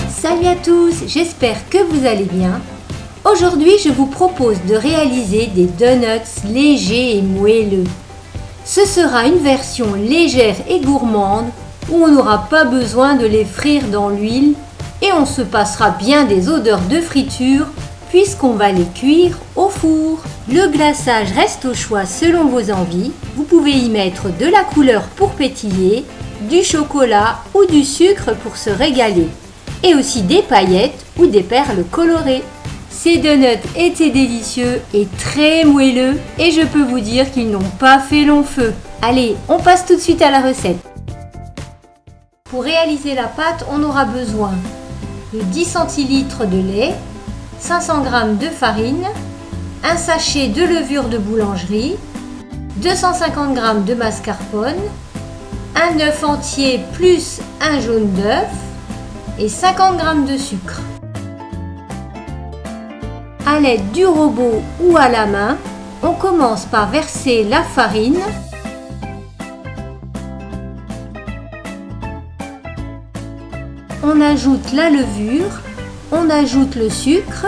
Salut à tous, j'espère que vous allez bien. Aujourd'hui, je vous propose de réaliser des donuts légers et moelleux. Ce sera une version légère et gourmande où on n'aura pas besoin de les frire dans l'huile et on se passera bien des odeurs de friture puisqu'on va les cuire au four. Le glaçage reste au choix selon vos envies. Vous pouvez y mettre de la couleur pour pétiller, du chocolat ou du sucre pour se régaler, et aussi des paillettes ou des perles colorées. Ces donuts étaient délicieux et très moelleux et je peux vous dire qu'ils n'ont pas fait long feu. Allez, on passe tout de suite à la recette. Pour réaliser la pâte, on aura besoin de 10 centilitres de lait, 500 g de farine, un sachet de levure de boulangerie, 250 g de mascarpone, un œuf entier plus un jaune d'œuf et 50 g de sucre. À l'aide du robot ou à la main, on commence par verser la farine, on ajoute la levure, on ajoute le sucre,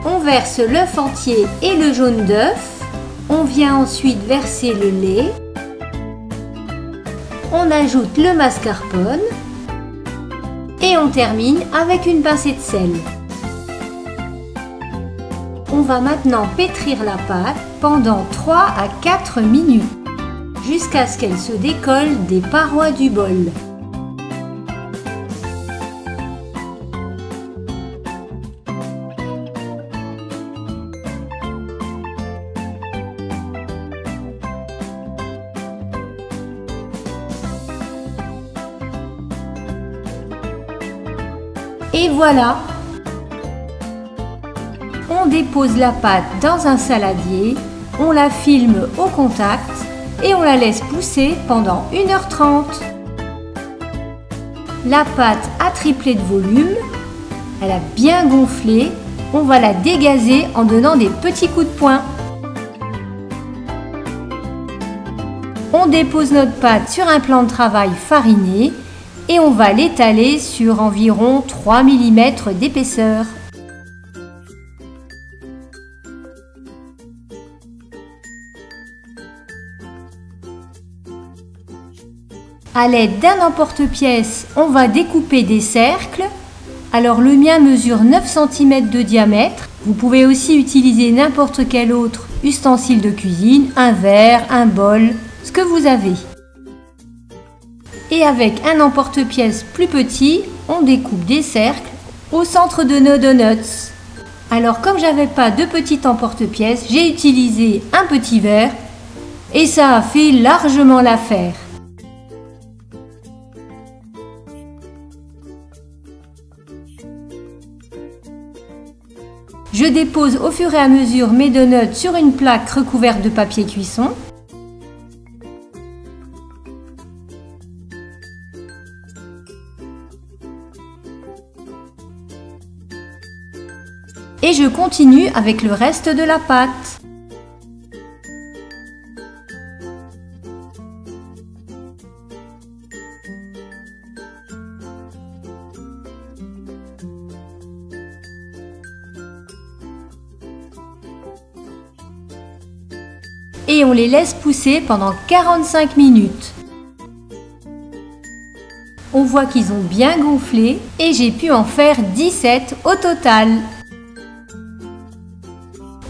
on verse l'œuf entier et le jaune d'œuf, on vient ensuite verser le lait, on ajoute le mascarpone et on termine avec une pincée de sel. On va maintenant pétrir la pâte pendant 3 à 4 minutes jusqu'à ce qu'elle se décolle des parois du bol. Et voilà! On dépose la pâte dans un saladier, on la filme au contact et on la laisse pousser pendant 1h30. La pâte a triplé de volume, elle a bien gonflé, on va la dégazer en donnant des petits coups de poing. On dépose notre pâte sur un plan de travail fariné et on va l'étaler sur environ 3 mm d'épaisseur. À l'aide d'un emporte-pièce, on va découper des cercles. Alors le mien mesure 9 cm de diamètre. Vous pouvez aussi utiliser n'importe quel autre ustensile de cuisine, un verre, un bol, ce que vous avez. Et avec un emporte-pièce plus petit, on découpe des cercles au centre de nos donuts. Alors comme j'avais pas de petit emporte-pièce, j'ai utilisé un petit verre et ça a fait largement l'affaire. Je dépose au fur et à mesure mes donuts sur une plaque recouverte de papier cuisson. Et je continue avec le reste de la pâte. Et on les laisse pousser pendant 45 minutes. On voit qu'ils ont bien gonflé et j'ai pu en faire 17 au total.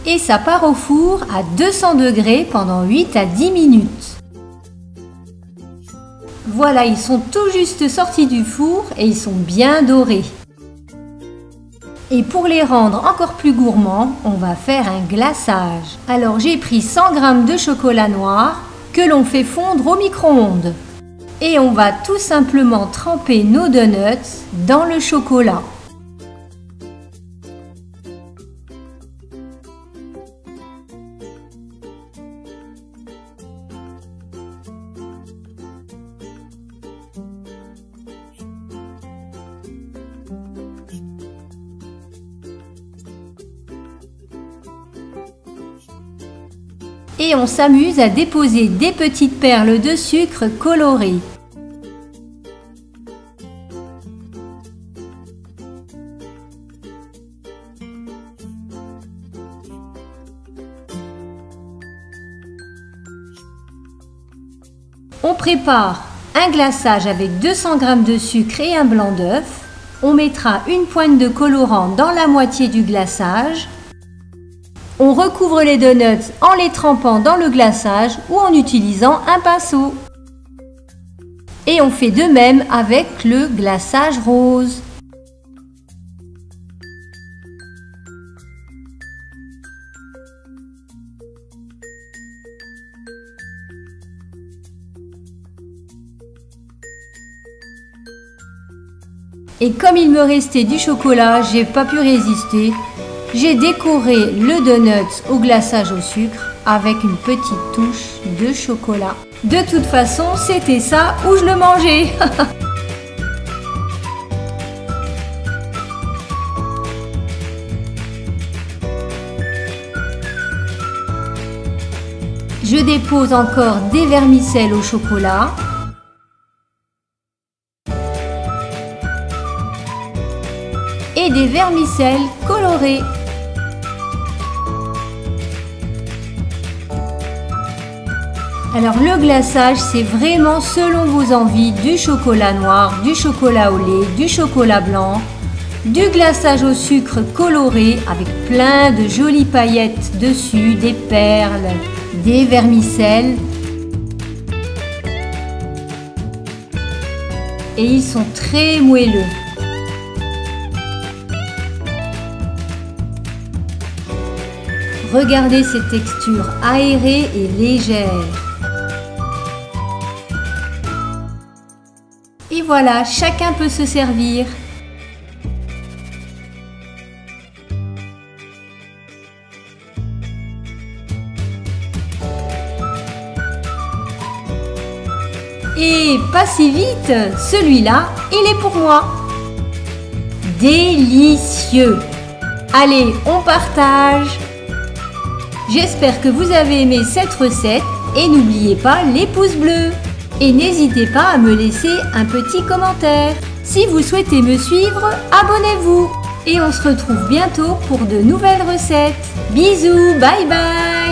Et ça part au four à 200 degrés pendant 8 à 10 minutes. Voilà, ils sont tout juste sortis du four et ils sont bien dorés. Et pour les rendre encore plus gourmands, on va faire un glaçage. Alors j'ai pris 100 g de chocolat noir que l'on fait fondre au micro-ondes. Et on va tout simplement tremper nos donuts dans le chocolat. Et on s'amuse à déposer des petites perles de sucre colorées. On prépare un glaçage avec 200 g de sucre et un blanc d'œuf. On mettra une pointe de colorant dans la moitié du glaçage. On recouvre les donuts en les trempant dans le glaçage ou en utilisant un pinceau. Et on fait de même avec le glaçage rose. Et comme il me restait du chocolat, j'ai pas pu résister. J'ai décoré le donut au glaçage au sucre avec une petite touche de chocolat. De toute façon, c'était ça ou je le mangeais. Je dépose encore des vermicelles au chocolat. Et des vermicelles colorées. Alors le glaçage, c'est vraiment selon vos envies, du chocolat noir, du chocolat au lait, du chocolat blanc, du glaçage au sucre coloré avec plein de jolies paillettes dessus, des perles, des vermicelles. Et ils sont très moelleux. Regardez cette texture aérée et légère. Et voilà, chacun peut se servir. Et pas si vite, celui-là, il est pour moi. Délicieux! Allez, on partage! J'espère que vous avez aimé cette recette et n'oubliez pas les pouces bleus. Et n'hésitez pas à me laisser un petit commentaire. Si vous souhaitez me suivre, abonnez-vous. Et on se retrouve bientôt pour de nouvelles recettes. Bisous, bye bye!